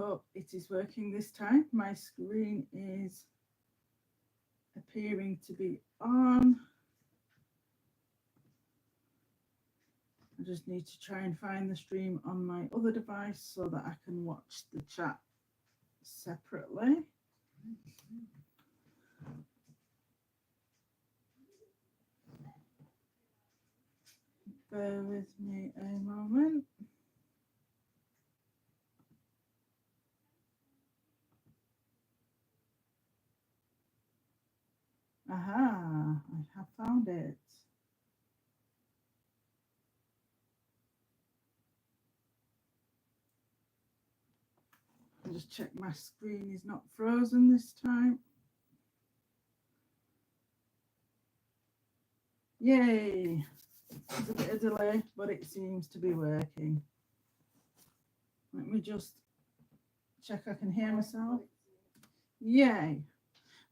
hope it is working this time. My screen is appearing to be on. I just need to try and find the stream on my other device so that I can watch the chat separately. Bear with me a moment. Aha, I have found it. I'll just check my screen is not frozen this time. Yay! There's a bit of delay, but it seems to be working. Let me just check I can hear myself. Yay!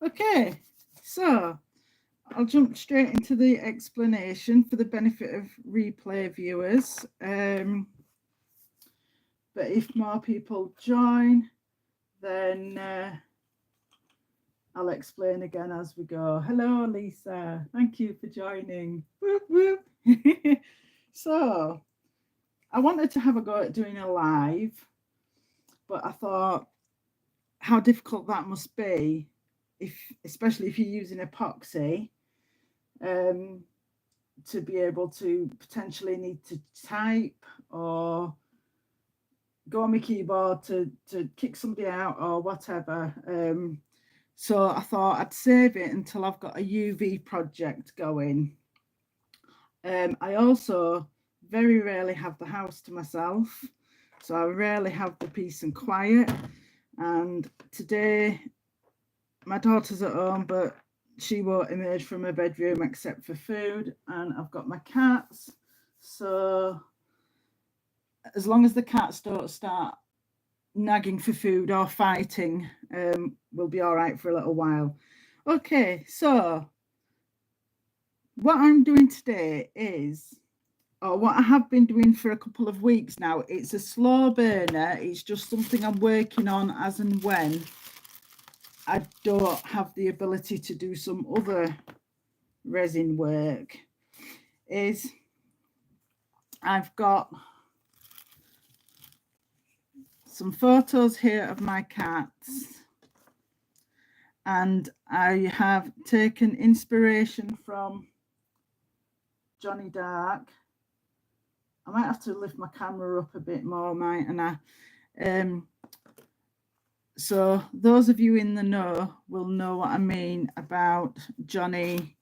Okay, so I'll jump straight into the explanation for the benefit of replay viewers. But if more people join, then I'll explain again as we go. Hello, Lisa. Thank you for joining. Whoop, whoop. So I wanted to have a go at doing a live, but I thought how difficult that must be, especially if you're using epoxy, to be able to potentially need to type or go on my keyboard to kick somebody out or whatever. So I thought I'd save it until I've got a UV project going. I also very rarely have the house to myself, so I rarely have the peace and quiet. And today my daughter's at home, but she won't emerge from her bedroom except for food, and I've got my cats. So as long as the cats don't start nagging for food or fighting, we'll be all right for a little while. Okay, so what I'm doing today is, or what I have been doing for a couple of weeks now, it's a slow burner. It's just something I'm working on as and when I don't have the ability to do some other resin work. Is I've got some photos here of my cats, and I have taken inspiration from Johnny Dark. I might have to lift my camera up a bit more, mightn't I? So those of you in the know will know what I mean about Johnny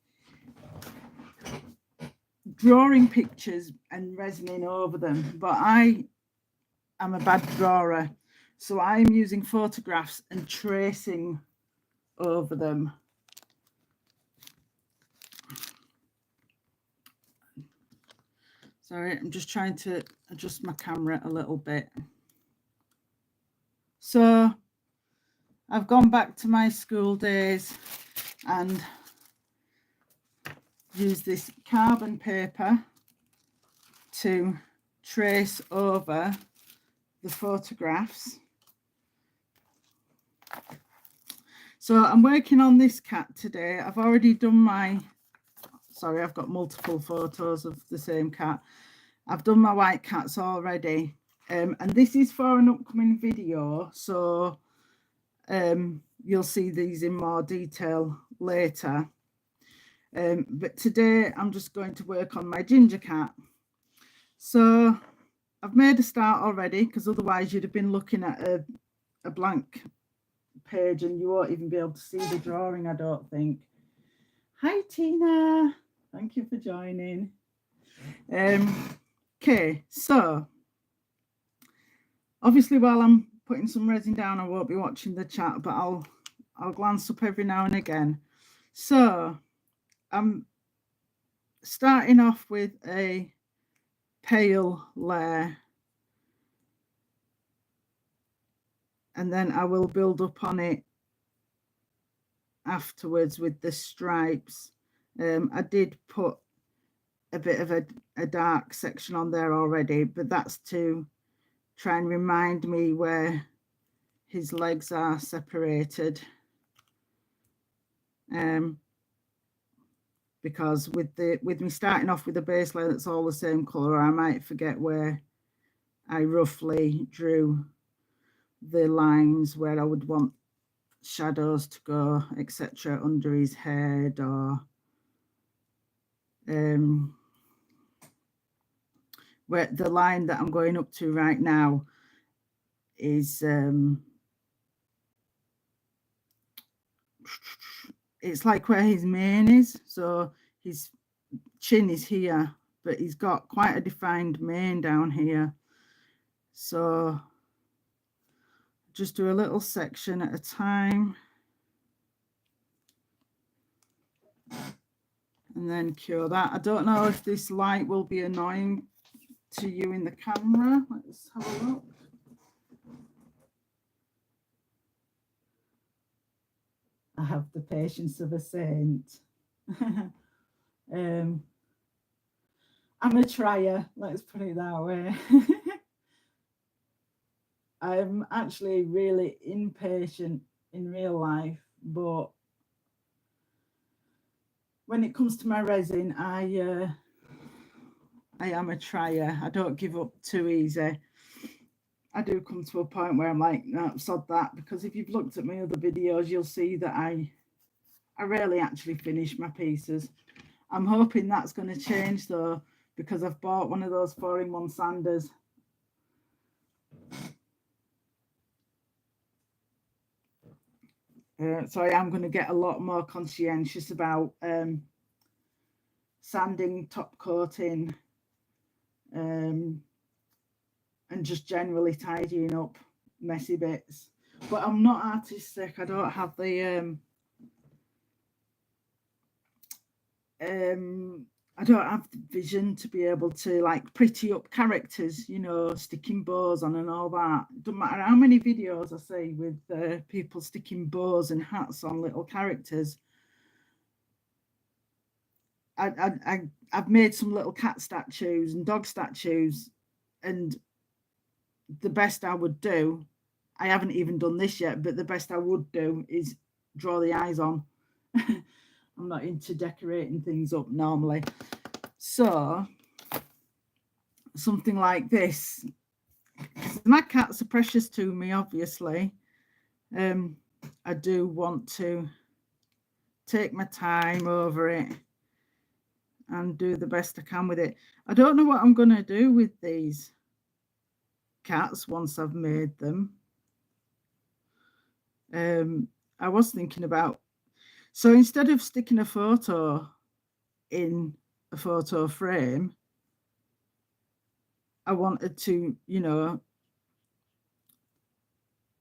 drawing pictures and resining over them, but I am a bad drawer, so I'm using photographs and tracing over them. Sorry, I'm just trying to adjust my camera a little bit. So I've gone back to my school days and used this carbon paper to trace over the photographs. So I'm working on this cat today. I've already done my, sorry, I've got multiple photos of the same cat. I've done my white cats already. And this is for an upcoming video, so you'll see these in more detail later. But today I'm just going to work on my ginger cat. So I've made a start already, because otherwise you'd have been looking at a blank page and you won't even be able to see the drawing, I don't think. Hi Tina, thank you for joining. Okay, so obviously while I'm putting some resin down, I won't be watching the chat, but I'll glance up every now and again. So I'm starting off with a pale layer, and then I will build up on it afterwards with the stripes. I did put a bit of a dark section on there already, but that's to try and remind me where his legs are separated. Because with me starting off with a base layer that's all the same colour, I might forget where I roughly drew the lines where I would want shadows to go, etc., under his head, or where the line that I'm going up to right now is it's like where his mane is, so his chin is here, but he's got quite a defined mane down here. So just do a little section at a time and then cure that. I don't know if this light will be annoying to you in the camera. Let's have a look. I have the patience of a saint. I'm a trier, let's put it that way. I'm actually really impatient in real life, but when it comes to my resin, I am a trier. I don't give up too easy. I do come to a point where I'm like, no, sod that, because if you've looked at my other videos, you'll see that I rarely actually finish my pieces. I'm hoping that's going to change though, because I've bought one of those 4-in-1 sanders. So I am going to get a lot more conscientious about sanding, top coating, and just generally tidying up messy bits. But I'm not artistic. I don't have the I don't have the vision to be able to like pretty up characters, you know, sticking bows on and all that. Doesn't matter how many videos I see with people sticking bows and hats on little characters. I've made some little cat statues and dog statues, and the best I would do, I haven't even done this yet, but the best I would do is draw the eyes on. I'm not into decorating things up normally. So something like this, my cats are precious to me, obviously. I do want to take my time over it and do the best I can with it. I don't know what I'm going to do with these cats once I've made them. I was thinking about, so instead of sticking a photo in a photo frame, I wanted to, you know,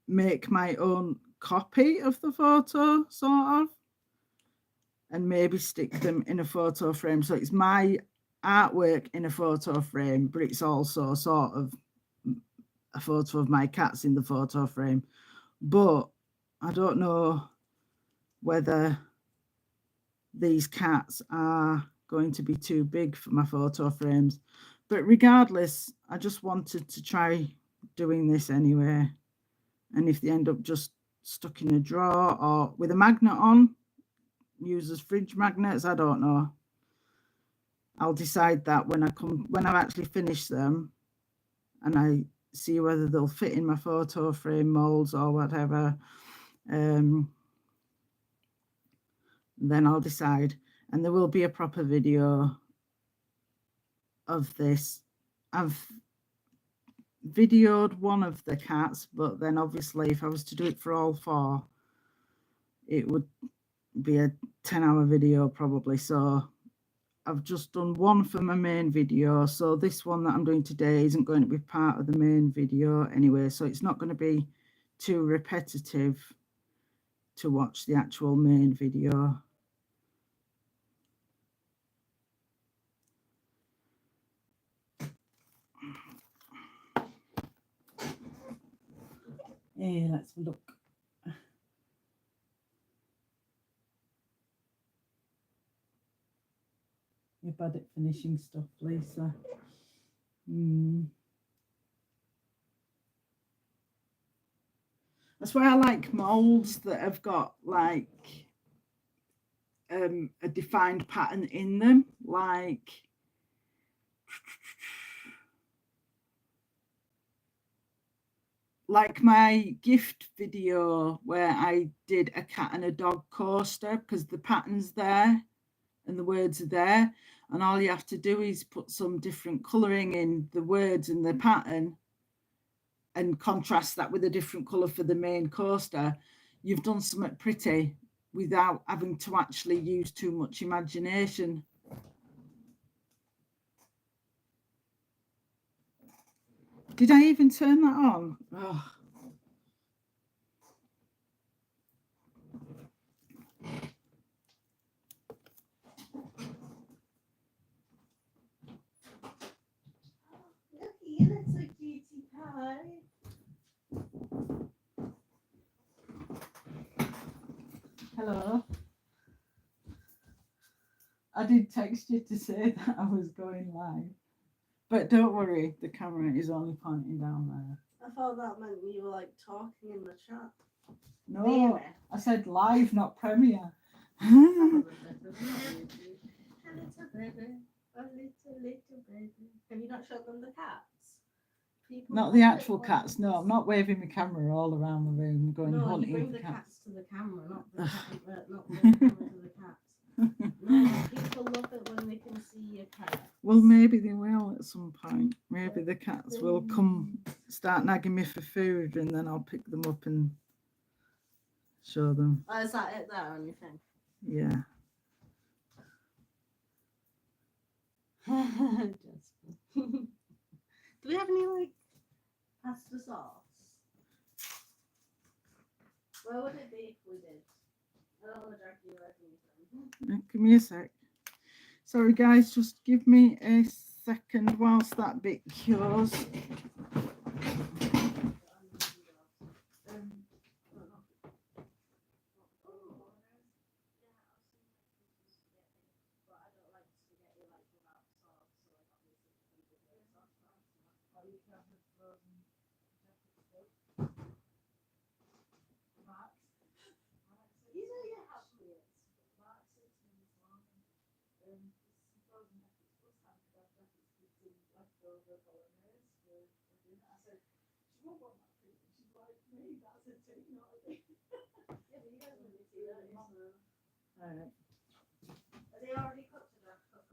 make my own copy of the photo, sort of, and maybe stick them in a photo frame. So it's my artwork in a photo frame, but it's also sort of a photo of my cats in the photo frame. But I don't know whether these cats are going to be too big for my photo frames. But regardless, I just wanted to try doing this anyway. And if they end up just stuck in a drawer or with a magnet on, use as fridge magnets, I don't know. I'll decide that when I've actually finished them and I see whether they'll fit in my photo frame molds or whatever. Then I'll decide, and there will be a proper video of this. I've videoed one of the cats, but then obviously if I was to do it for all 4, it would be a 10-hour video probably. So I've just done one for my main video, so this one that I'm doing today isn't going to be part of the main video anyway, so it's not going to be too repetitive to watch the actual main video. Yeah, let's look. You're bad at finishing stuff, Lisa. That's why I like molds that have got like a defined pattern in them, like my gift video where I did a cat and a dog coaster, because the pattern's there and the words are there, and all you have to do is put some different colouring in the words and the pattern and contrast that with a different colour for the main coaster. You've done something pretty without having to actually use too much imagination. Did I even turn that on? Oh. Look, you little cutie pie. Hello. I did text you to say that I was going live. But don't worry, the camera is only pointing down there. I thought that meant you were like talking in the chat. No, Really? I said live, not premiere. A little baby, a little baby. Have you not showed them the cats? People Not the actual cats. No, I'm not waving my camera all around the room going hunting. You bring for the cats. cats to the camera, not the not the camera to the cats. No, people love it when they can see your cat. Well, maybe they will at some point. Maybe the cats will come start nagging me for food, and then I'll pick them up and show them. Oh, is that it there on your thing? Yeah. Do we have any like pasta sauce? Where would it be if we did? I don't want to drag you away from your phone. Give me a sec. Sorry, guys, just give me a second whilst that bit cures.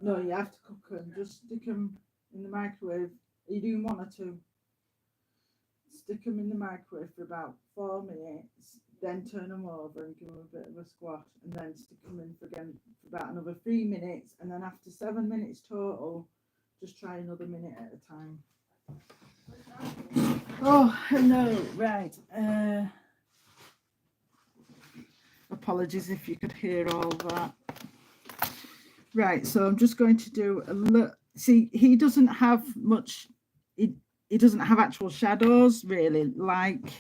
No, you have to cook them. Just stick them in the microwave. Are you doing one or two? Stick them in the microwave for about 4 minutes, then turn them over and give them a bit of a squash, and then stick them in for about another 3 minutes, and then after 7 minutes total, just try another minute at a time. Oh, hello. Right. Apologies if you could hear all that. Right, so I'm just going to do a look. See, he doesn't have much. He doesn't have actual shadows really, like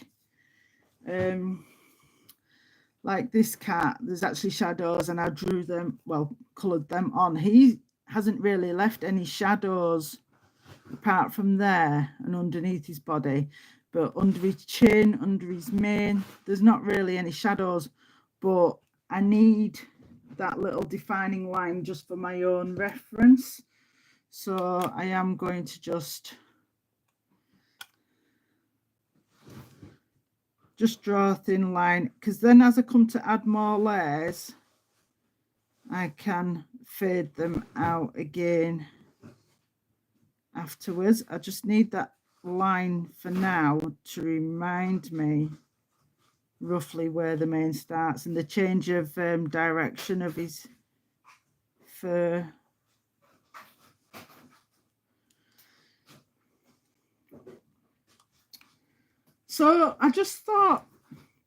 this cat. There's actually shadows, and I drew them, well, coloured them on. He hasn't really left any shadows apart from there and underneath his body, but under his chin, under his mane, there's not really any shadows. But I need that little defining line just for my own reference, so I am going to just draw a thin line, because then as I come to add more layers, I can fade them out again afterwards. I just need that line for now to remind me roughly where the mane starts and the change of direction of his fur. So I just thought,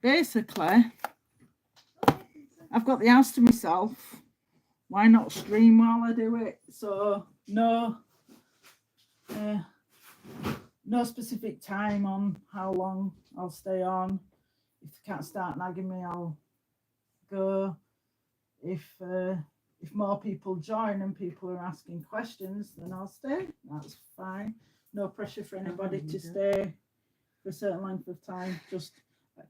basically, I've got the house to myself. Why not stream while I do it? So no specific time on how long I'll stay on. If the cats start nagging me, I'll go. If more people join and people are asking questions, then I'll stay. That's fine. No pressure for anybody to stay for a certain length of time. Just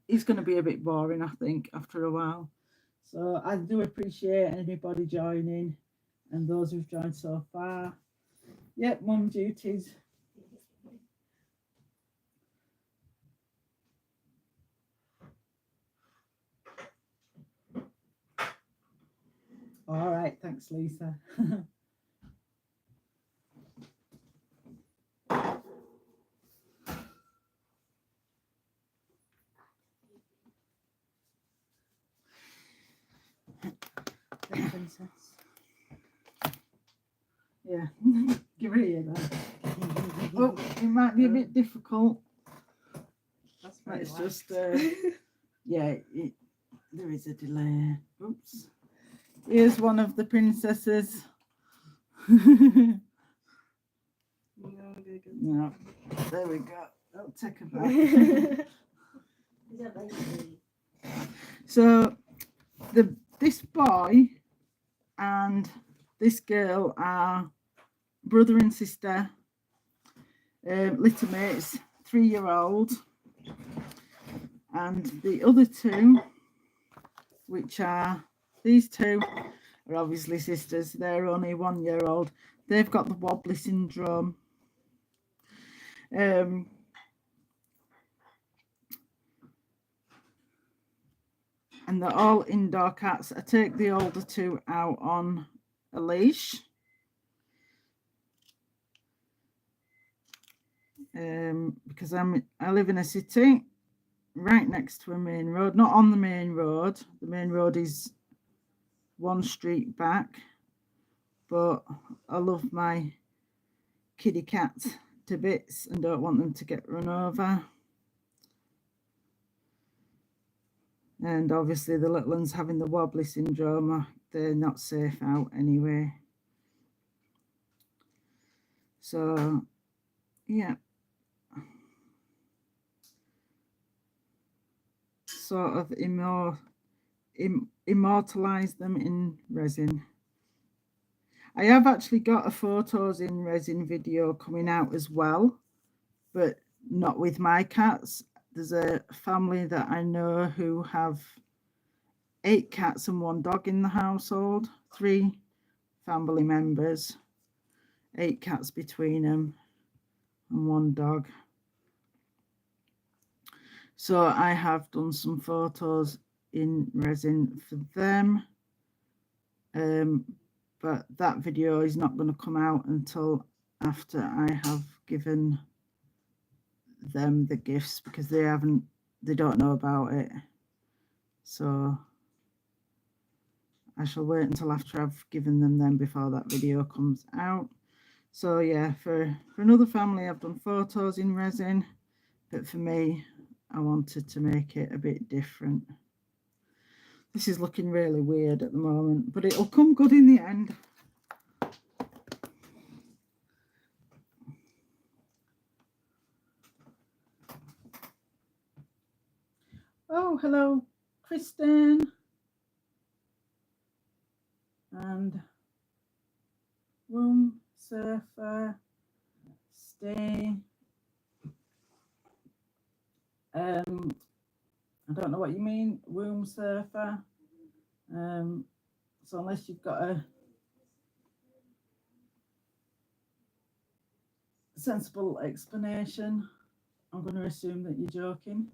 it's going to be a bit boring, I think, after a while. So I do appreciate anybody joining and those who've joined so far. Yep, mum duties. All right, thanks, Lisa. Princess. Yeah, give her here then. Oh, it might be a bit difficult. That's very Let's light. just, yeah, there is a delay. Oops. Here's one of the princesses. No, there we go. I'll take her back. So, this boy and this girl are brother and sister, little mates, 3-year-old, and the other two, which are these two, are obviously sisters. They're only 1-year-old. They've got the wobbly syndrome. And they're all indoor cats. I take the older two out on a leash. Because I live in a city right next to a main road, not on the main road. The main road is one street back, but I love my kitty cats to bits and don't want them to get run over. And obviously the little ones having the wobbly syndrome, they're not safe out anyway. So yeah, sort of immortalize them in resin. I have actually got a photos in resin video coming out as well, but not with my cats. There's a family that I know who have 8 cats and 1 dog in the household, 3 family members, 8 cats between them and 1 dog. So I have done some photos in resin for them, but that video is not going to come out until after I have given them the gifts, because they don't know about it. So I shall wait until after I've given them before that video comes out. So yeah, for another family I've done photos in resin, but for me I wanted to make it a bit different. This is looking really weird at the moment, but it'll come good in the end. Oh, hello, Kristen. And Room Surfer, Stay. I don't know what you mean, Womb Surfer. So unless you've got a sensible explanation, I'm going to assume that you're joking.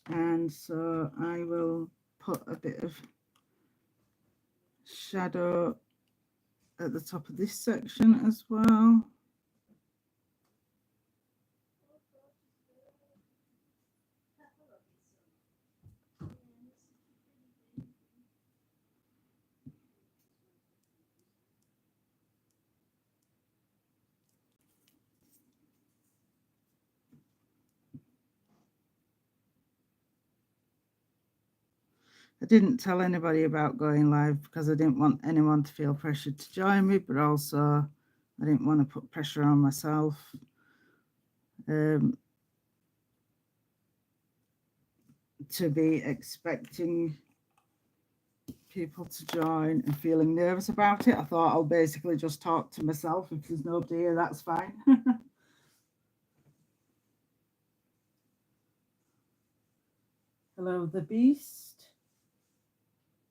And so I will put a bit of shadow at the top of this section as well. I didn't tell anybody about going live because I didn't want anyone to feel pressured to join me, but also I didn't want to put pressure on myself. To be expecting people to join and feeling nervous about it. I thought I'll basically just talk to myself. If there's nobody here, that's fine. Hello, the beast.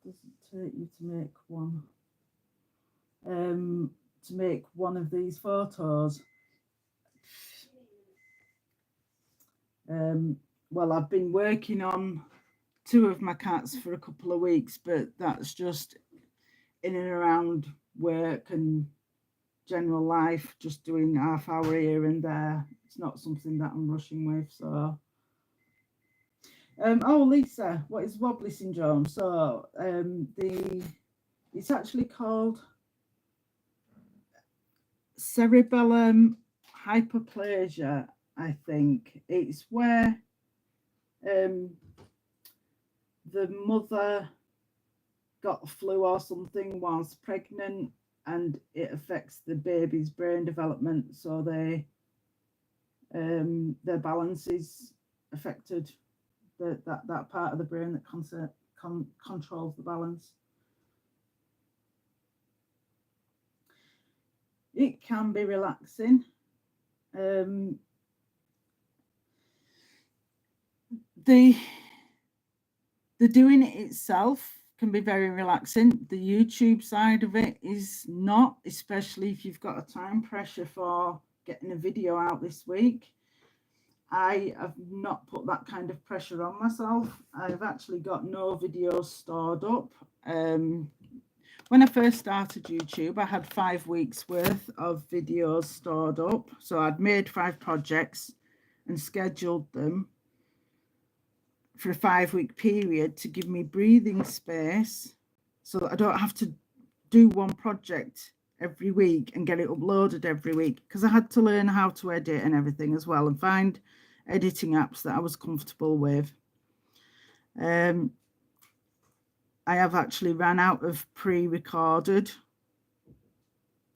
Does it take you to make one? To make one of these photos. Well, I've been working on 2 of my cats for a couple of weeks, but that's just in and around work and general life, just doing half hour here and there. It's not something that I'm rushing with. So oh, Lisa, what is wobbly syndrome? So it's actually called cerebellum hyperplasia, I think. It's where the mother got flu or something whilst pregnant, and it affects the baby's brain development, so their balance is affected. That part of the brain that controls the balance. It can be relaxing. The doing it itself can be very relaxing. The YouTube side of it is not, especially if you've got a time pressure for getting a video out this week. I have not put that kind of pressure on myself. I've actually got no videos stored up. When I first started YouTube, I had 5 weeks worth of videos stored up. So I'd made 5 projects and scheduled them for a 5-week period to give me breathing space so that I don't have to do one project every week and get it uploaded every week, because I had to learn how to edit and everything as well and find editing apps that I was comfortable with. I have actually ran out of pre-recorded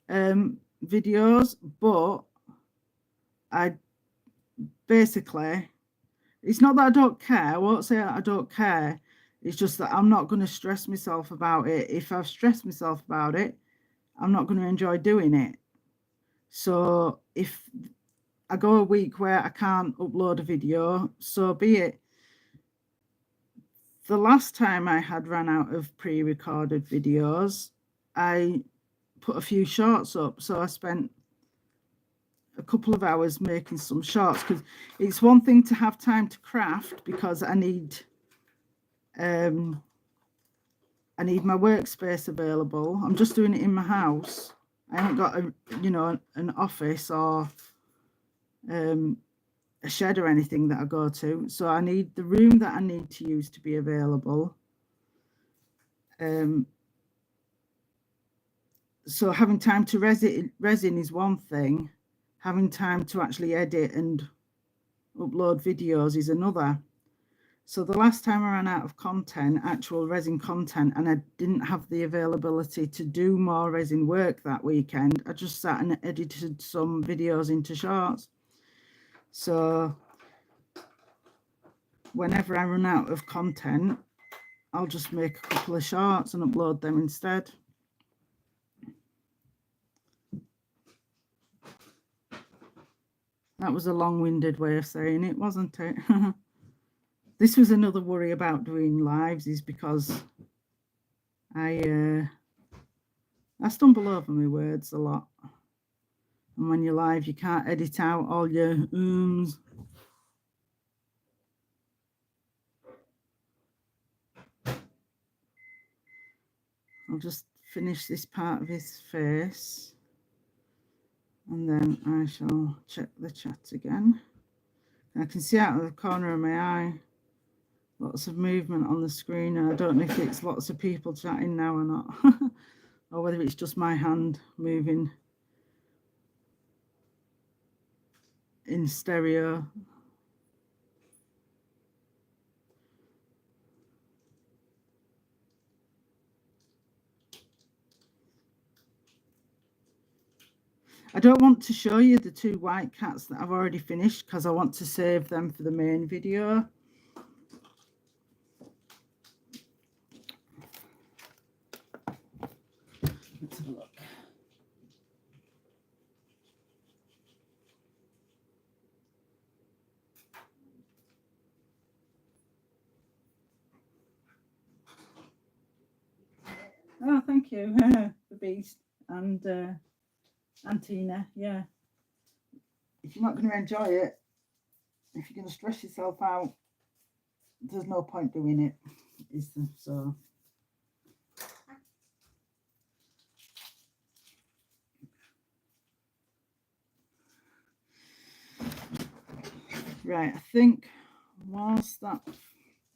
videos, but I basically, it's not that I don't care. I won't say I don't care. It's just that I'm not going to stress myself about it. If I've stressed myself about it, I'm not going to enjoy doing it. So if I go a week where I can't upload a video, so be it. The last time I had ran out of pre-recorded videos, I put a few shorts up. So I spent a couple of hours making some shorts, because it's one thing to have time to craft, because I need my workspace available. I'm just doing it in my house. I haven't got an office or a shed or anything that I go to, so I need the room that I need to use to be available. So having time to resin is one thing. Having time to actually edit and upload videos is another. So the last time I ran out of content, actual resin content, and I didn't have the availability to do more resin work that weekend, I just sat and edited some videos into shorts. So whenever I run out of content, I'll just make a couple of shorts and upload them instead. That was a long-winded way of saying it, wasn't it? This was another worry about doing lives, is because I stumble over my words a lot. And when you're live, you can't edit out all your ums. I'll just finish this part of his face, and then I shall check the chat again. I can see out of the corner of my eye lots of movement on the screen, and I don't know if it's lots of people chatting now or not, or whether it's just my hand moving in stereo. I don't want to show you the 2 white cats that I've already finished because I want to save them for the main video. Let's have a look. Oh, thank you, the Beast and Tina. Yeah, if you're not going to enjoy it, if you're going to stress yourself out, there's no point doing it, is there? So right, I think whilst that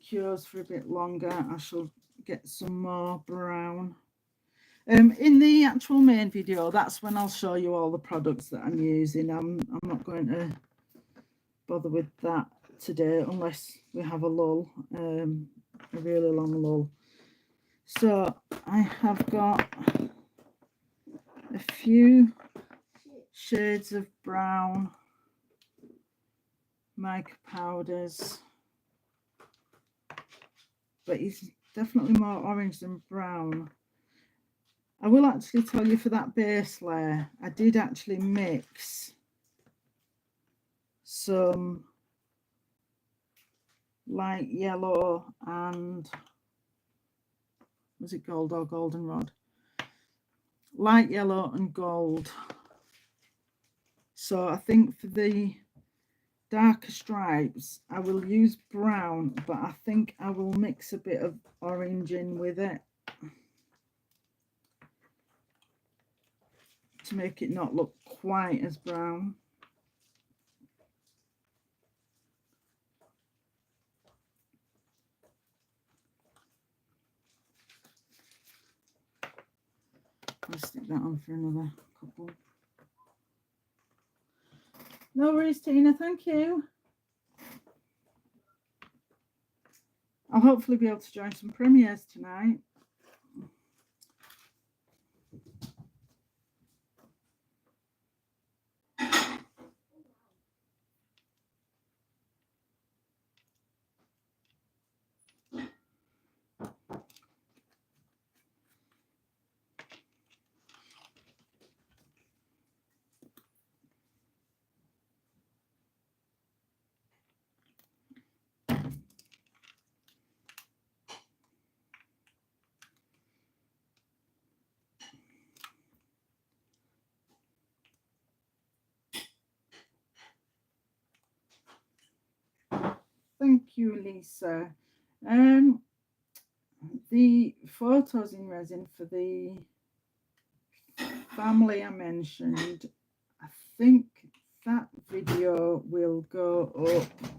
cures for a bit longer, I shall get some more brown. In the actual main video, that's when I'll show you all the products that I'm using. I'm not going to bother with that today unless we have a lull, a really long lull. So I have got a few shades of brown mica powders, but it's definitely more orange than brown. I will actually tell you, for that base layer, I did actually mix some light yellow and, was it gold or goldenrod? Light yellow and gold. So I think for the darker stripes I will use brown, but I think I will mix a bit of orange in with it to make it not look quite as brown. I'll stick that on for another couple. No worries, Tina, thank you. I'll hopefully be able to join some premieres tonight. Thank you, Lisa. The photos in resin for the family I mentioned, I think that video will go up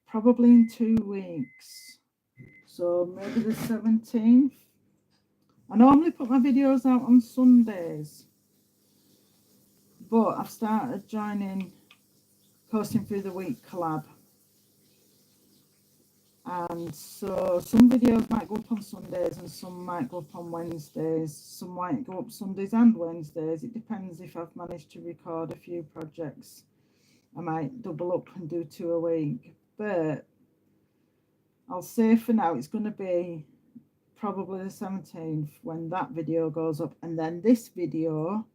probably in 2 weeks, so maybe the 17th. I normally put my videos out on Sundays, but I've started joining Coasting Through the Week collab, and so some videos might go up on Sundays and some might go up on Wednesdays, some might go up Sundays and Wednesdays. It depends if I've managed to record a few projects. I might double up and do 2 a week, but I'll say for now it's going to be probably the 17th when that video goes up, and then this video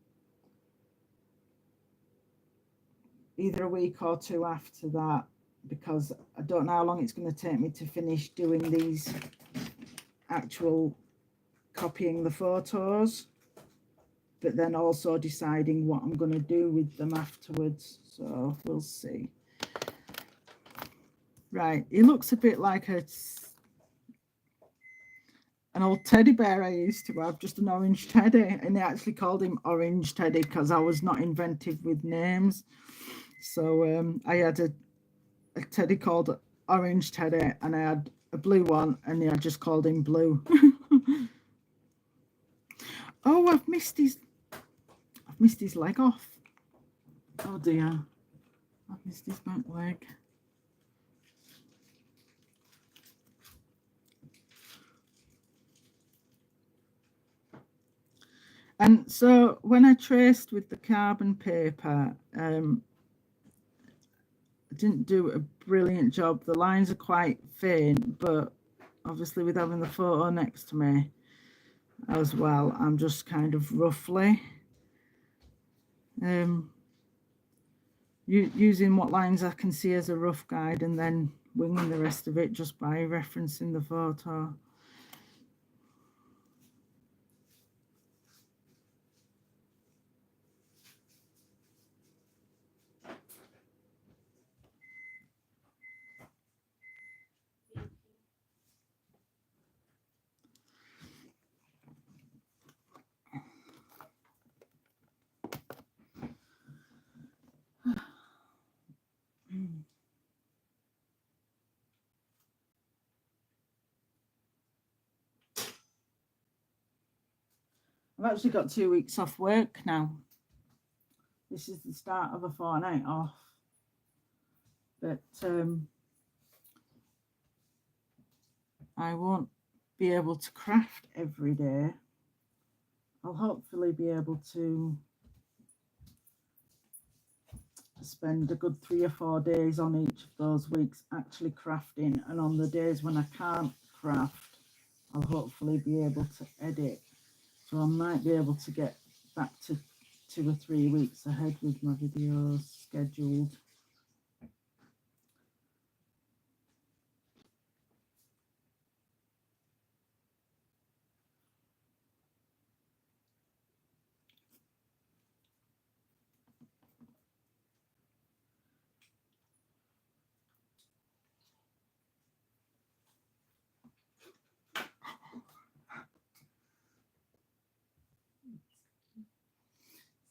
either a week or 2 after that, because I don't know how long it's going to take me to finish doing these actual copying the photos, but then also deciding what I'm going to do with them afterwards, so we'll see. Right, he looks a bit like an old teddy bear I used to have, just an orange teddy, and they actually called him Orange Teddy because I was not inventive with names. So I had a teddy called Orange Teddy, and I had a blue one, and I just called him Blue. Oh, I've missed his leg off. Oh dear, I've missed his back leg. And so when I traced with the carbon paper, I didn't do a brilliant job. The lines are quite faint, but obviously with having the photo next to me as well, I'm just kind of roughly using what lines I can see as a rough guide, and then winging the rest of it just by referencing the photo. I've actually got 2 weeks off work now. This is the start of a fortnight off. But I won't be able to craft every day. I'll hopefully be able to spend a good 3 or 4 days on each of those weeks actually crafting, and on the days when I can't craft, I'll hopefully be able to edit. So I might be able to get back to 2 or 3 weeks ahead with my videos scheduled.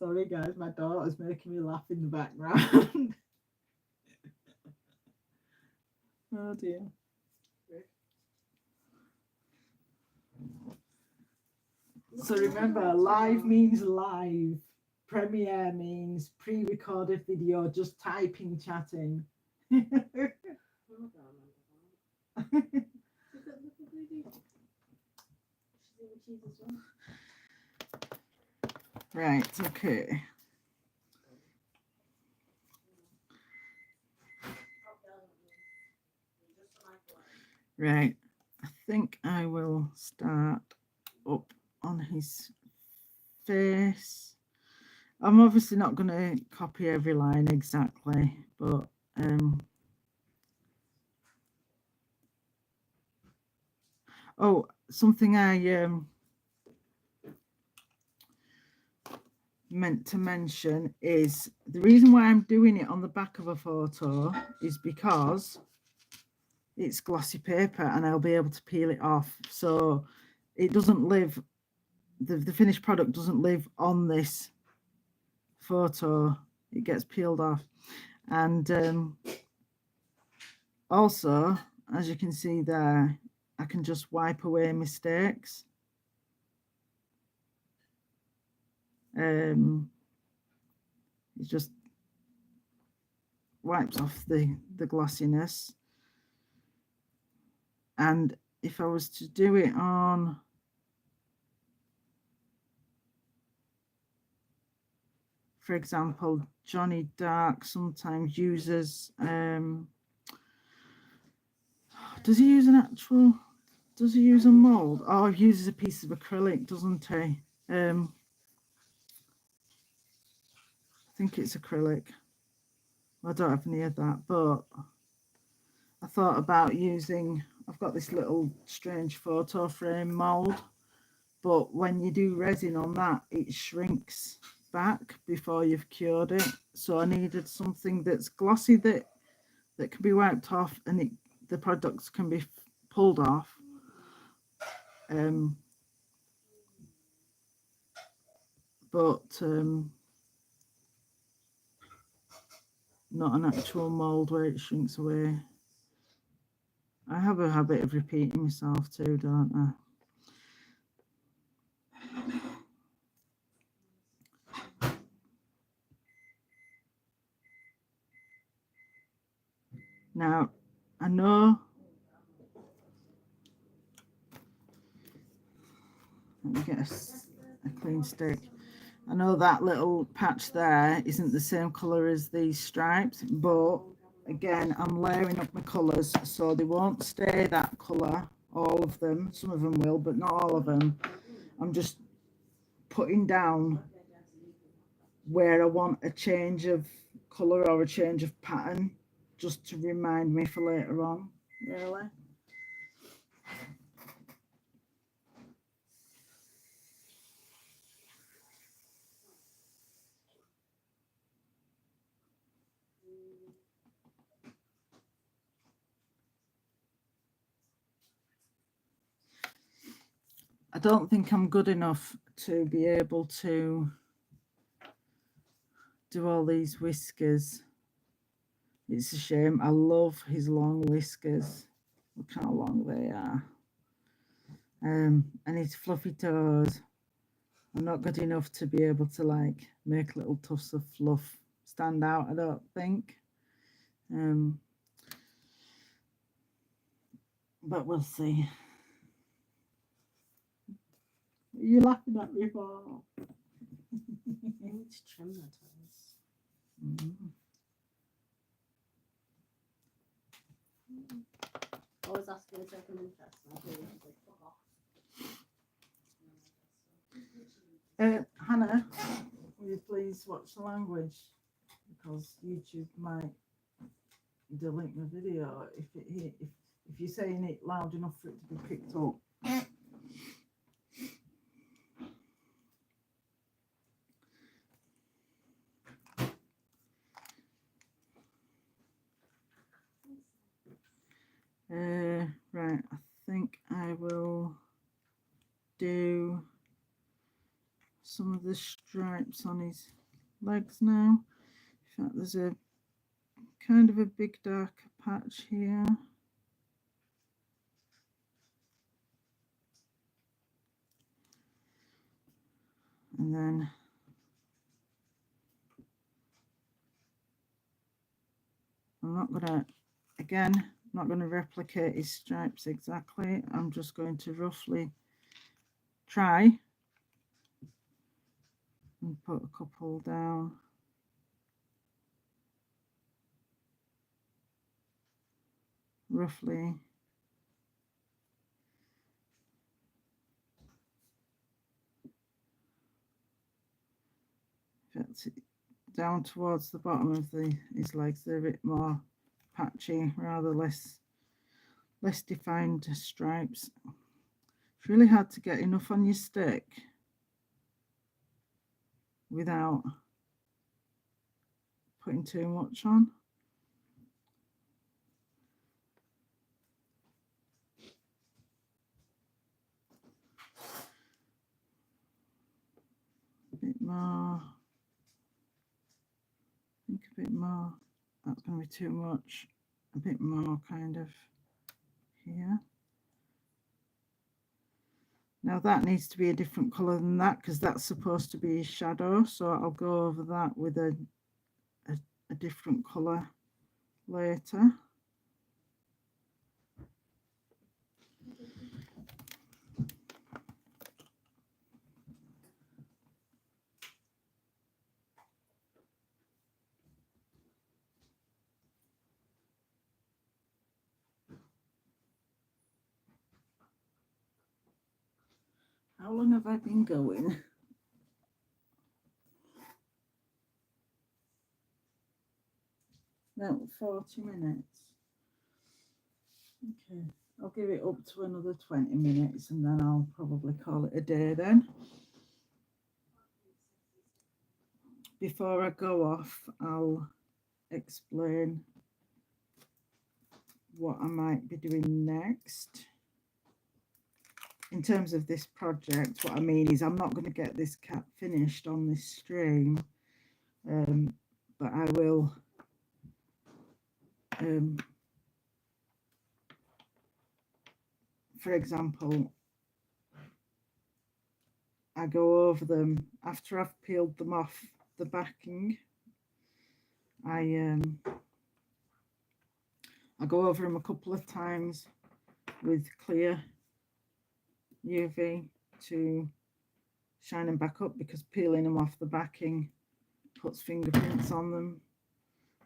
Sorry guys, my daughter's making me laugh in the background. Oh dear. So remember, live means live. Premiere means pre-recorded video, just typing, chatting. Right, okay. Right, I think I will start up on his face. I'm obviously not going to copy every line exactly, but oh, something I meant to mention is the reason why I'm doing it on the back of a photo is because it's glossy paper and I'll be able to peel it off, so it doesn't live, the finished product doesn't live on this photo, it gets peeled off. And also, as you can see there, I can just wipe away mistakes. It just wipes off the glossiness. And if I was to do it on for example, Johnny Dark sometimes uses does he use a mold? Oh, he uses a piece of acrylic, doesn't he? I think it's acrylic. I don't have any of that, but I thought about using, I've got this little strange photo frame mold, but when you do resin on that, it shrinks back before you've cured it. So I needed something that's glossy, that can be wiped off, and the products can be pulled off. But not an actual mold where it shrinks away. I have a habit of repeating myself too, don't I? Now, I know, let me get a clean stick. I know that little patch there isn't the same colour as these stripes, but again, I'm layering up my colours so they won't stay that colour, all of them. Some of them will, but not all of them. I'm just putting down where I want a change of colour or a change of pattern, just to remind me for later on, really. I don't think I'm good enough to be able to do all these whiskers. It's a shame. I love his long whiskers. Look how long they are. And his fluffy toes. I'm not good enough to be able to like make little tufts of fluff stand out, I don't think. But we'll see. Are you laughing at me for? I need to trim the toes. Always asking to take an interest. Fuck off. Hannah, will you please watch the language? Because YouTube might delete my video if you're saying it loud enough for it to be picked up. Right, I think I will do some of the stripes on his legs now. In fact, there's a kind of a big dark patch here. And then I'm not gonna, again, not going to replicate his stripes exactly. I'm just going to roughly try and put a couple down. Roughly. That's it. Down towards the bottom of his legs. They're a bit more patchy, rather less defined stripes. It's really hard to get enough on your stick without putting too much on. A bit more. I think a bit more. That's going to be too much. A bit more kind of here. Now that needs to be a different colour than that because that's supposed to be a shadow, so I'll go over that with a different colour later. How long have I been going? About 40 minutes. Okay, I'll give it up to another 20 minutes and then I'll probably call it a day then. Before I go off, I'll explain what I might be doing next. In terms of this project, what I mean is I'm not going to get this cap finished on this stream, but I will for example, I go over them after I've peeled them off the backing. I go over them a couple of times with clear UV to shine them back up, because peeling them off the backing puts fingerprints on them.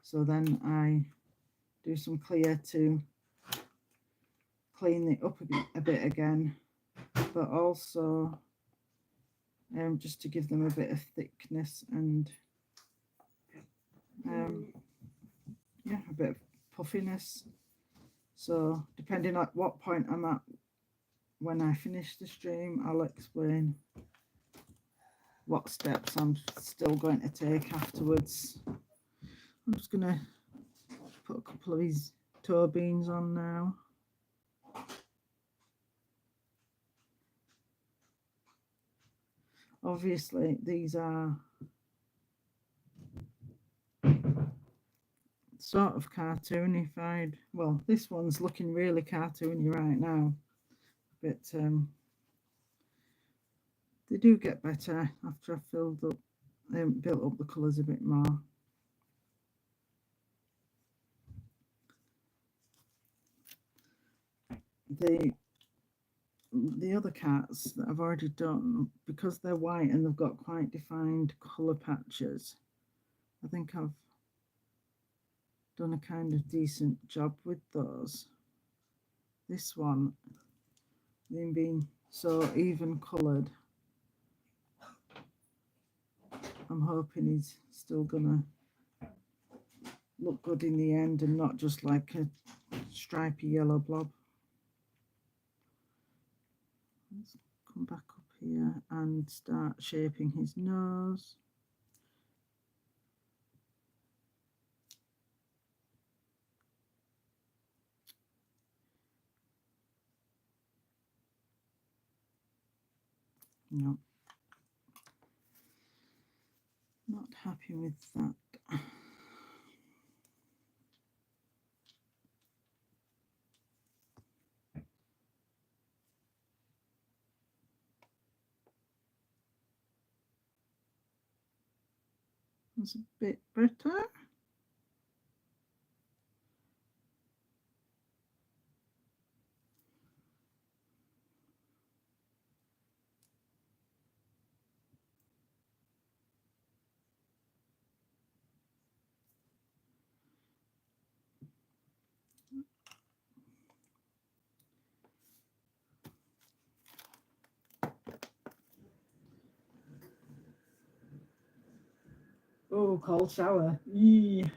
So then I do some clear to clean it up a bit again, but also just to give them a bit of thickness and yeah, a bit of puffiness. So depending on what point I'm at when I finish the stream, I'll explain what steps I'm still going to take afterwards. I'm just going to put a couple of these toe beans on now. Obviously these are sort of cartoonified. Well, this one's looking really cartoony right now, but they do get better after I've filled up, built up the colours a bit more. The other cats that I've already done, because they're white and they've got quite defined colour patches, I think I've done a kind of decent job with those. This one, them being so even coloured, I'm hoping he's still gonna look good in the end and not just like a stripy yellow blob. Let's come back up here and start shaping his nose. No, not happy with that. That's a bit better. Oh, cold shower. Eee.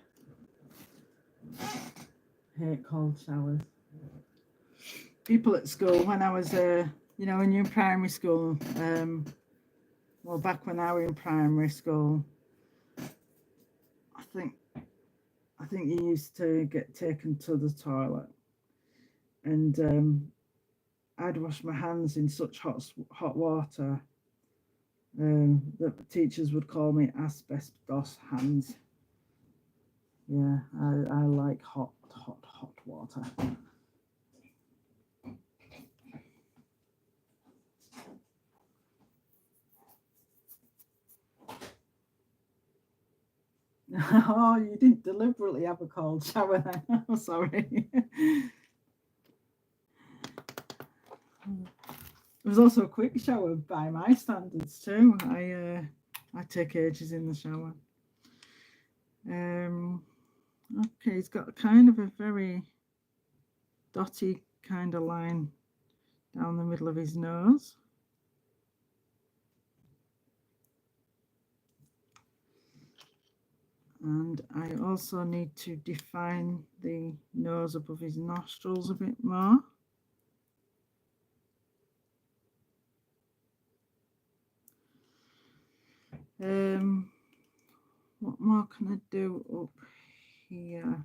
Hate cold showers. People at school, when I was, when you're in primary school, well, back when I was in primary school, I think you used to get taken to the toilet, and I'd wash my hands in such hot water that the teachers would call me asbestos hands. Yeah, I like hot water. Oh, you didn't deliberately have a cold shower then. Oh, sorry. It was also a quick shower by my standards too. I take ages in the shower. Okay, he's got kind of a very dotty kind of line down the middle of his nose. And I also need to define the nose above his nostrils a bit more. What more can I do up here?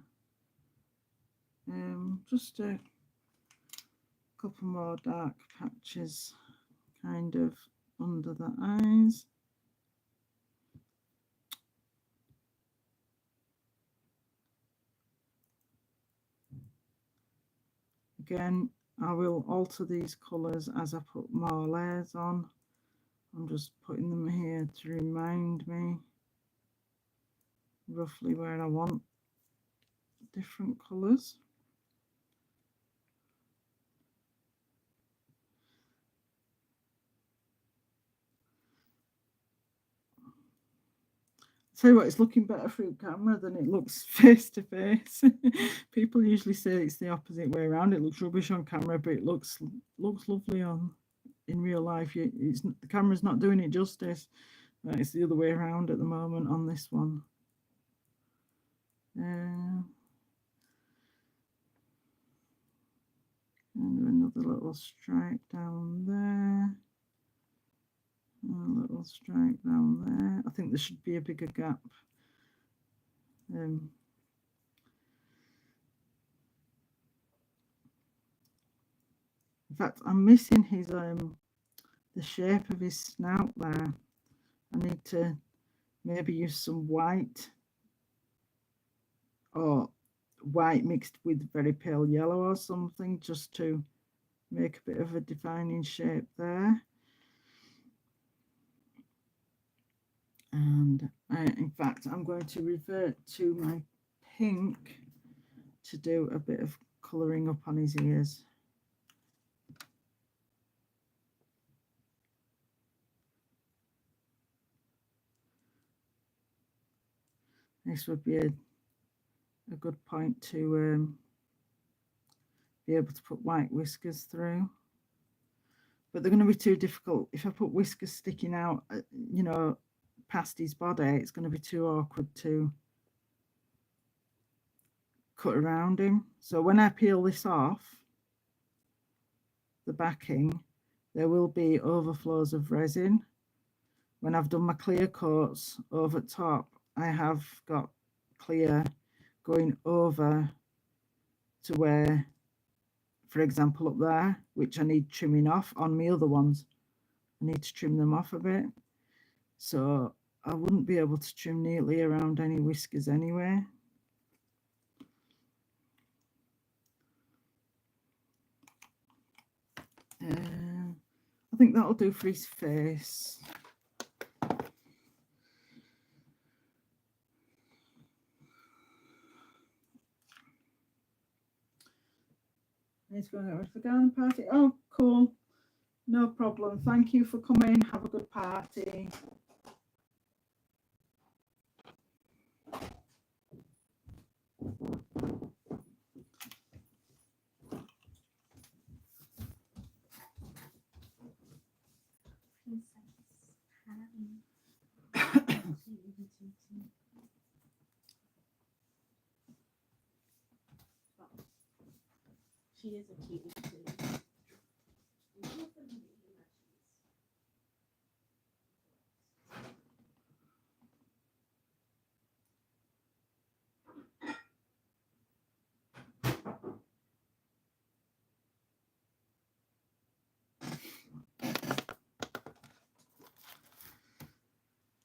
Just a couple more dark patches kind of under the eyes. Again, I will alter these colours as I put more layers on. I'm just putting them here to remind me roughly where I want different colours. Tell you what, it's looking better through camera than it looks face to face. People usually say it's the opposite way around. It looks rubbish on camera, but it looks lovely on in real life. The camera's not doing it justice. It's the other way around at the moment on this one. And another little stripe down there. A little stripe down there. I think there should be a bigger gap. In fact, I'm missing his the shape of his snout there. I need to maybe use some white, or white mixed with very pale yellow or something, just to make a bit of a defining shape there. And in fact, I'm going to revert to my pink to do a bit of colouring up on his ears. This would be a good point to be able to put white whiskers through. But they're going to be too difficult. If I put whiskers sticking out, you know, past his body, it's going to be too awkward to cut around him. So when I peel this off, the backing, there will be overflows of resin. When I've done my clear coats over top, I have got clear going over to where, for example, up there, which I need trimming off. On my other ones, I need to trim them off a bit. So I wouldn't be able to trim neatly around any whiskers anyway. I think that'll do for his face. He's going out for the garden party. Oh, cool. No problem. Thank you for coming. Have a good party. She is a cutie too.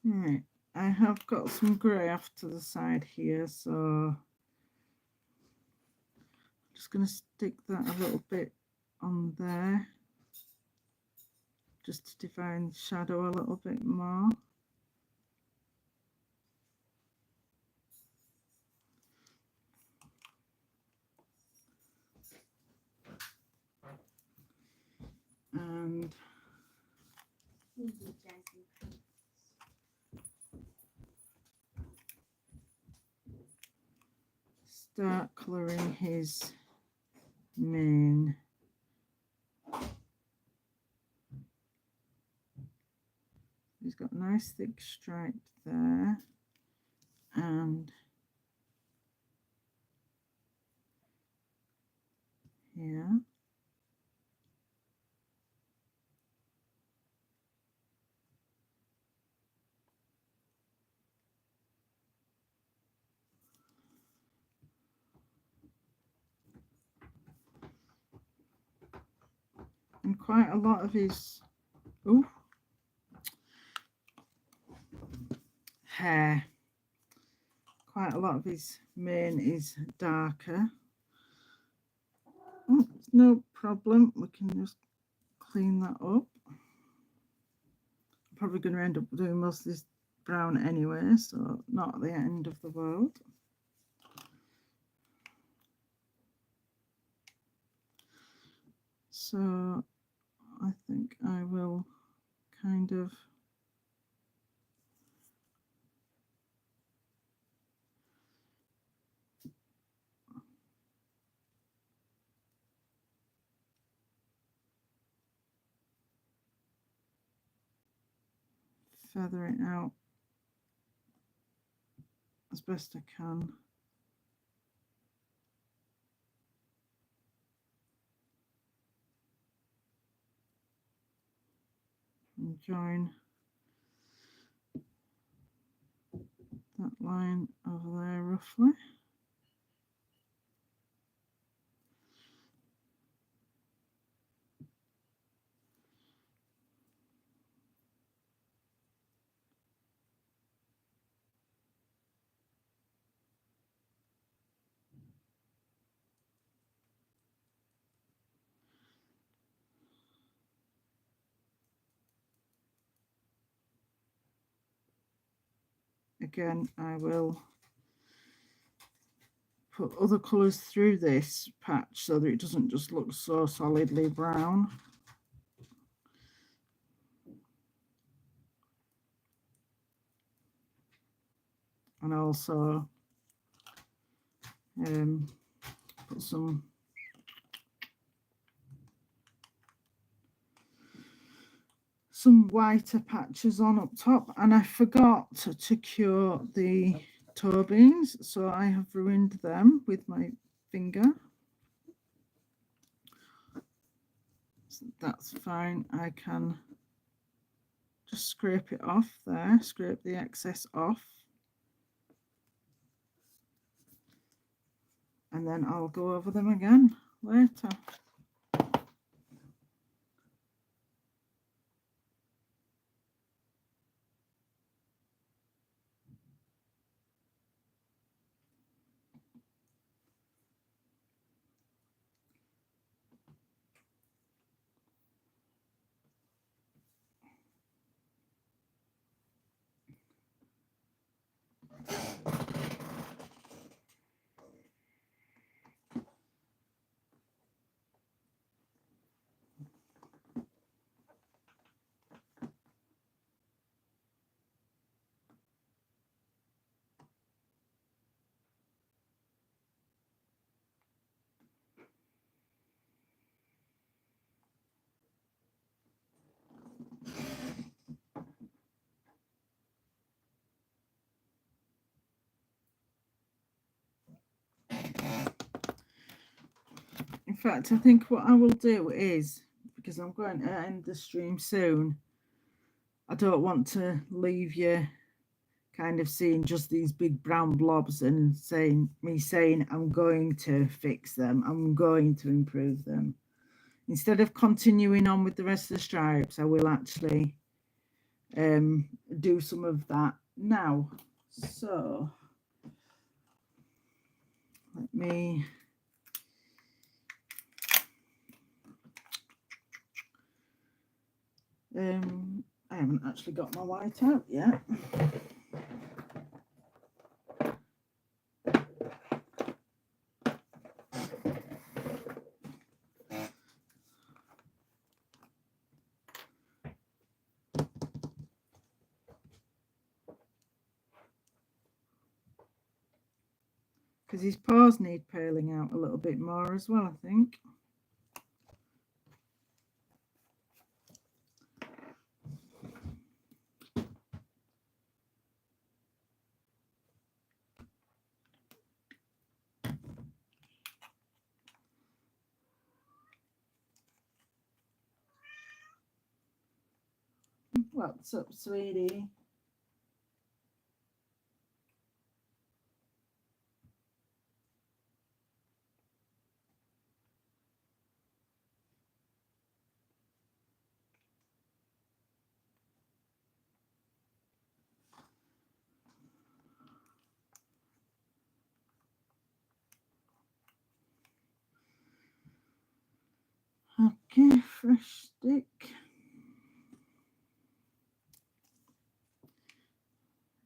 Right, I have got some grey off to the side here, so I'm just going to stick that a little bit on there, just to define the shadow a little bit more. And start colouring his mane. He's got a nice thick stripe there, and here. And quite a lot of his hair, quite a lot of his mane is darker. Oh, no problem, we can just clean that up. I'm probably going to end up doing most of this brown anyway, so not the end of the world. So I think I will kind of feather it out as best I can. And join that line over there roughly. Again, I will put other colours through this patch so that it doesn't just look so solidly brown. And also put some whiter patches on up top. And I forgot to cure the toe beans, so I have ruined them with my finger. So that's fine. I can just scrape it off there, scrape the excess off, and then I'll go over them again later. In fact, I think what I will do is, because I'm going to end the stream soon, I don't want to leave you kind of seeing just these big brown blobs and saying I'm going to fix them, I'm going to improve them. Instead of continuing on with the rest of the stripes, I will actually do some of that now. So let me I haven't actually got my white out yet. Because his paws need peeling out a little bit more as well, I think. What's up, sweetie? Okay, fresh stick.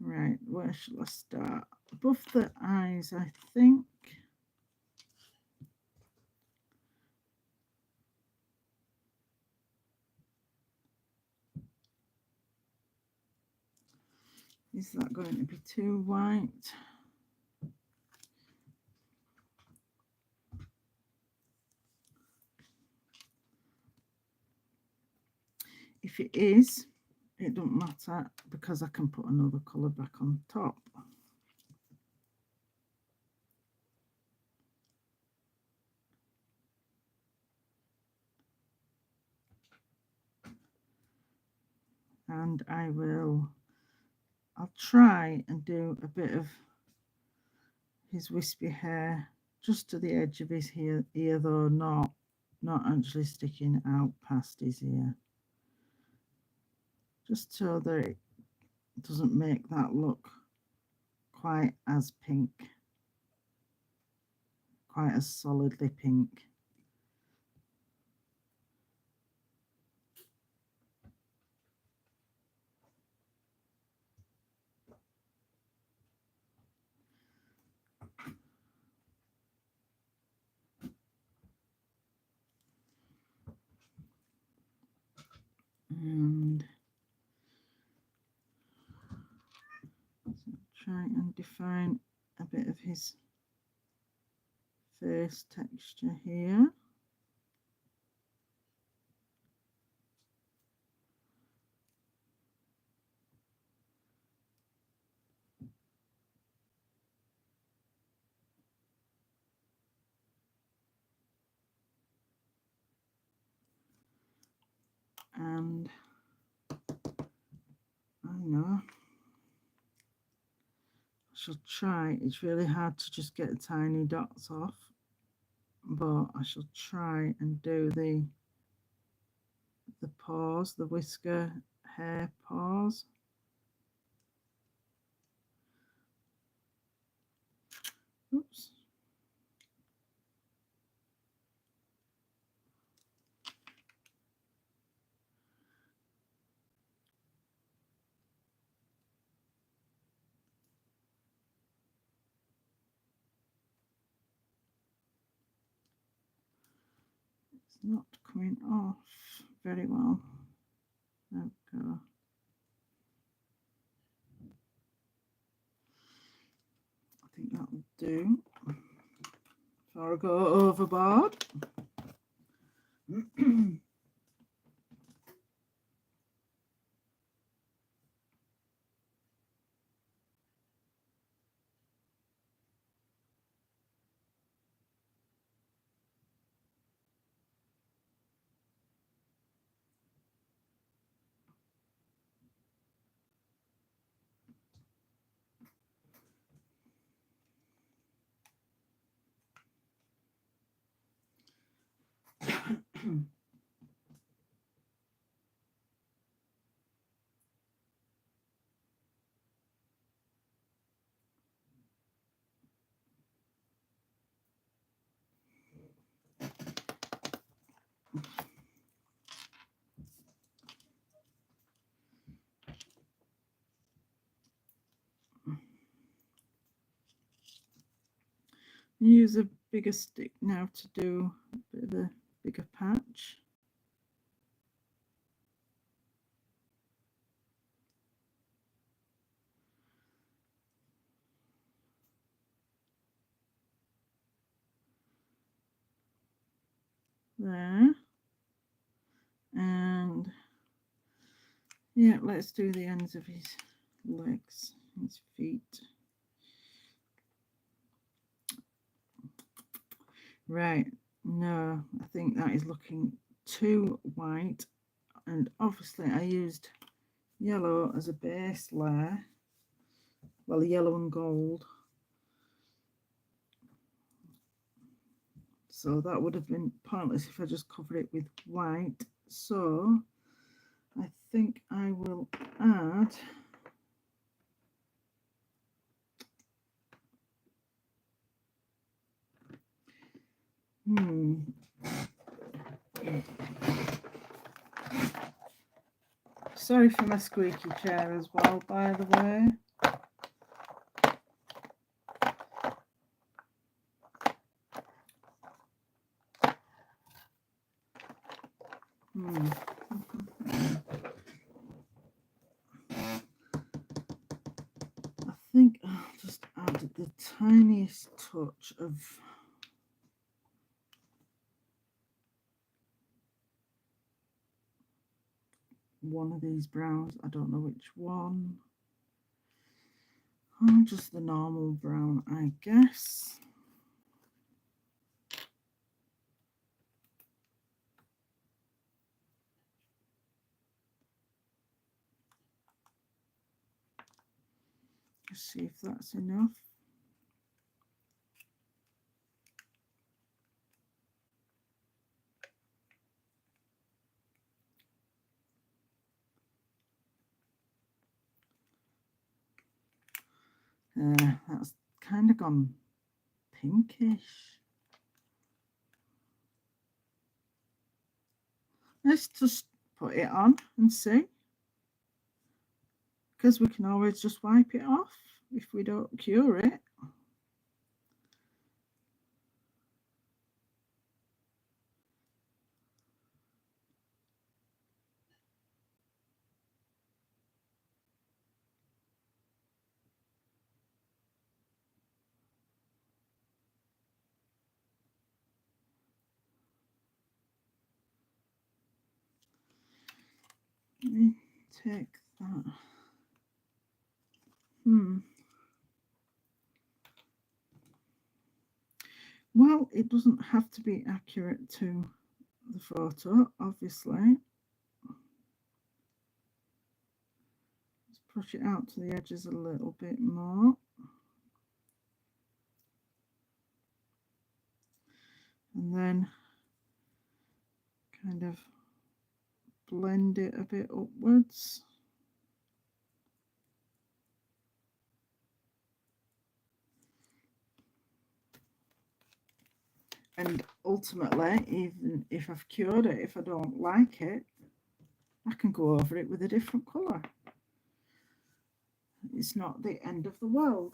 Right, where shall I start? Above the eyes, I think. Is that going to be too white? If it is, it doesn't matter because I can put another colour back on top. And I'll try and do a bit of his wispy hair just to the edge of his ear though, not actually sticking out past his ear, just so that it doesn't make that look quite as pink, quite as solidly pink. And try and define a bit of his face texture here. And I know I shall try, it's really hard to just get tiny dots off, but I shall try and do the paws, the whisker hair paws. Oops. It's not coming off very well. There we go. I think that will do. Before I go overboard. Use a bigger stick now to do a bit of a bigger patch. There. And yeah, let's do the ends of his legs, his feet. Right, no, I think that is looking too white, and obviously I used yellow as a base layer, well, yellow and gold, so that would have been pointless if I just covered it with white. So I think I will add sorry for my squeaky chair as well, by the way. I think I'll just add the tiniest touch of one of these browns. I don't know which one. Oh, just the normal brown, I guess. Just see if that's enough. That's kind of gone pinkish. Let's just put it on and see, because we can always just wipe it off if we don't cure it. Let me take that. Well, it doesn't have to be accurate to the photo, obviously. Let's push it out to the edges a little bit more. And then kind of blend it a bit upwards. And ultimately, even if I've cured it, if I don't like it, I can go over it with a different colour. It's not the end of the world.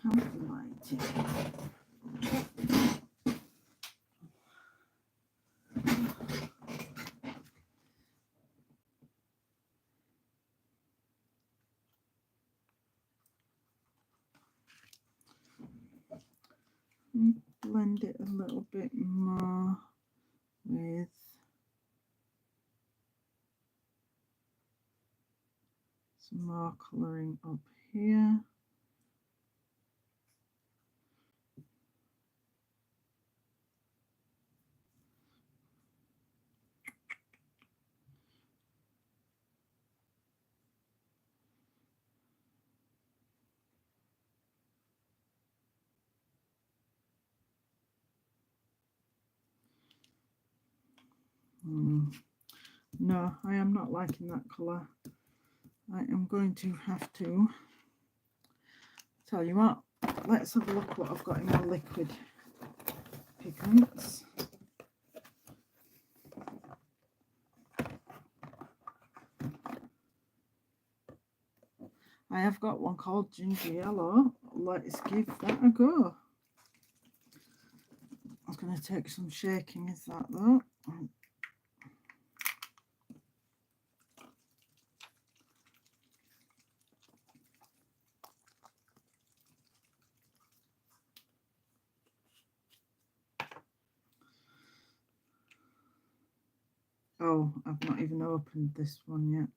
How light it. Blend it a little bit more with some more colouring up here. No, I am not liking that colour. I am going to have to tell you what, let's have a look what I've got in my liquid pigments. I have got one called Ginger Yellow. Let's give that a go. I'm going to take some shaking with that though. Oh, I've not even opened this one yet.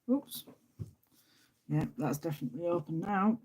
Oops. Yeah, that's definitely open now.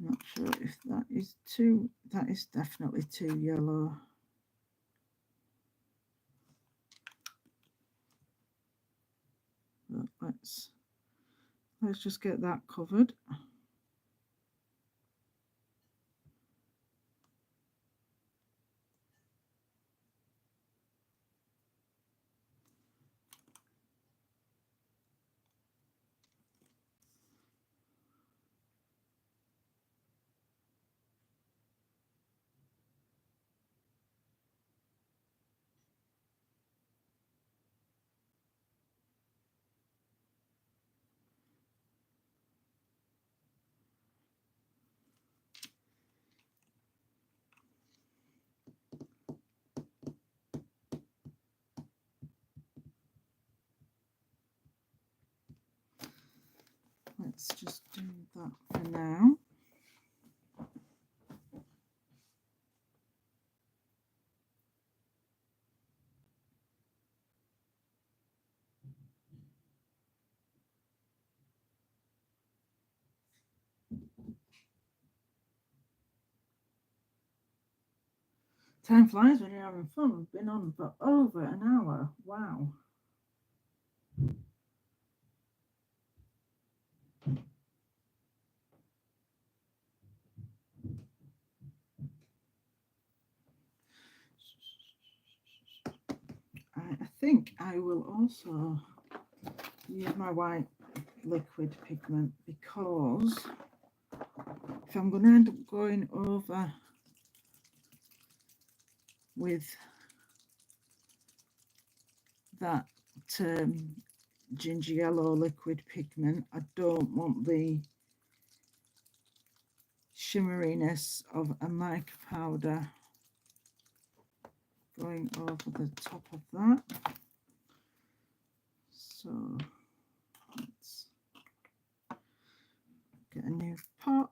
not sure if that is too, that is definitely too yellow. But let's just get that covered. Let's just do that for now. Time flies when you're having fun. We've been on for over an hour. Wow. I think I will also use my white liquid pigment, because if I'm going to end up going over with that ginger yellow liquid pigment, I don't want the shimmeriness of a mica powder going over the top of that. So let's get a new pot.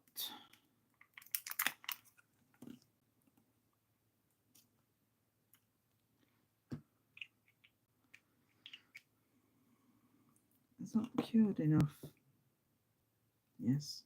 It's not cured enough. Yes.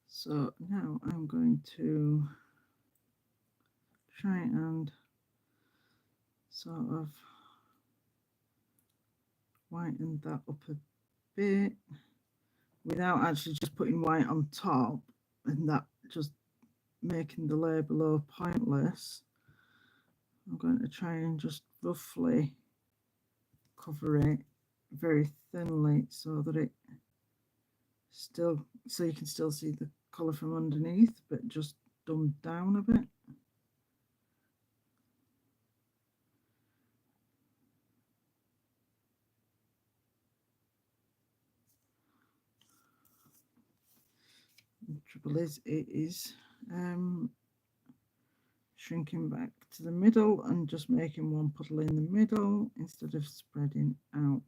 So now I'm going to try and sort of whiten that up a bit without actually just putting white on top and that just making the layer below pointless. I'm going to try and just roughly cover it very thinly so that it still, so you can still see the colour from underneath, but just dumbed down a bit. The trouble is, it is shrinking back to the middle and just making one puddle in the middle instead of spreading out.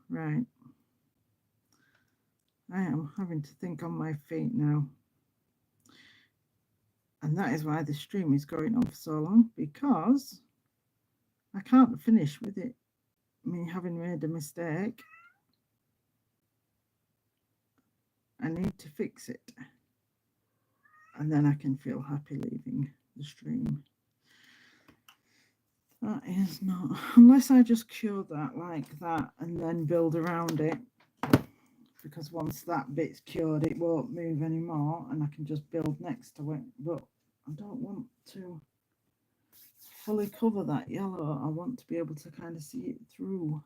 Right. I am having to think on my feet now. And that is why the stream is going on for so long, because I can't finish with it, me having made a mistake. I need to fix it. And then I can feel happy leaving the stream. That is not, unless I just cure that like that and then build around it, because once that bit's cured it won't move anymore and I can just build next to it. But I don't want to fully cover that yellow. I want to be able to kind of see it through.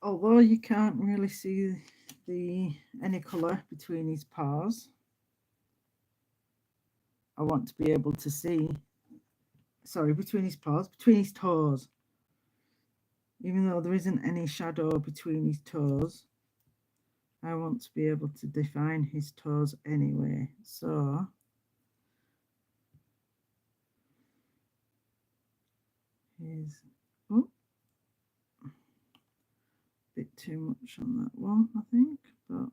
although you can't really see any colour between his paws, I want to be able to see, sorry, between his paws, between his toes. Even though there isn't any shadow between his toes, I want to be able to define his toes anyway. So here's, oh, a bit too much on that one, I think, but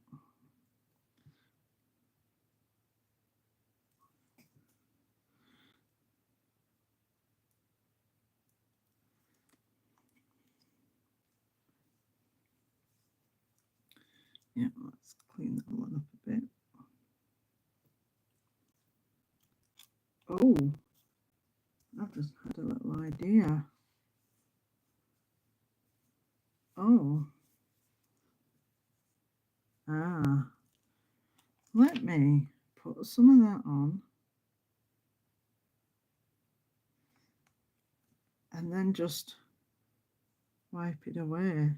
yeah, let's clean that one up a bit. Oh, I've just had a little idea. Oh, let me put some of that on and then just wipe it away.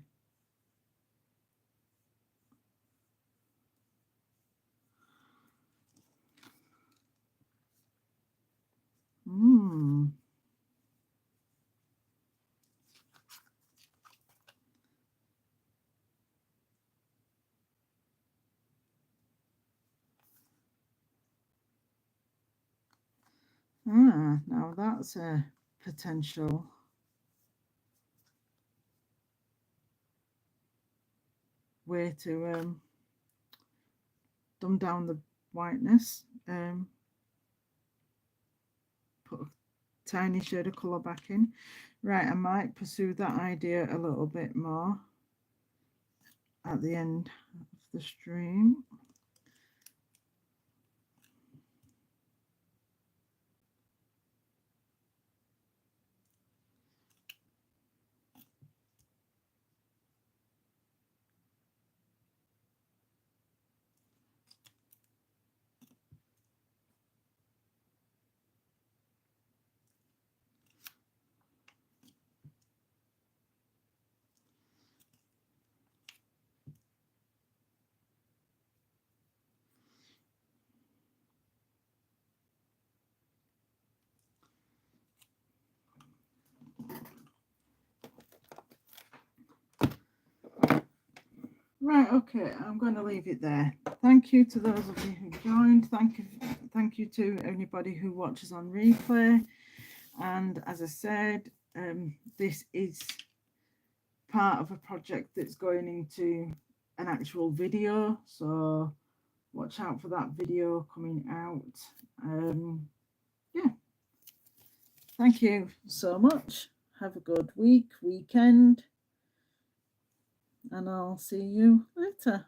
Now that's a potential way to dumb down the whiteness. Put a tiny shade of colour back in. Right, I might pursue that idea a little bit more at the end of the stream. Right, okay, I'm going to leave it there. Thank you to those of you who joined. Thank you to anybody who watches on replay. And as I said, this is part of a project that's going into an actual video, so watch out for that video coming out. Yeah, thank you so much. Have a good weekend, and I'll see you later.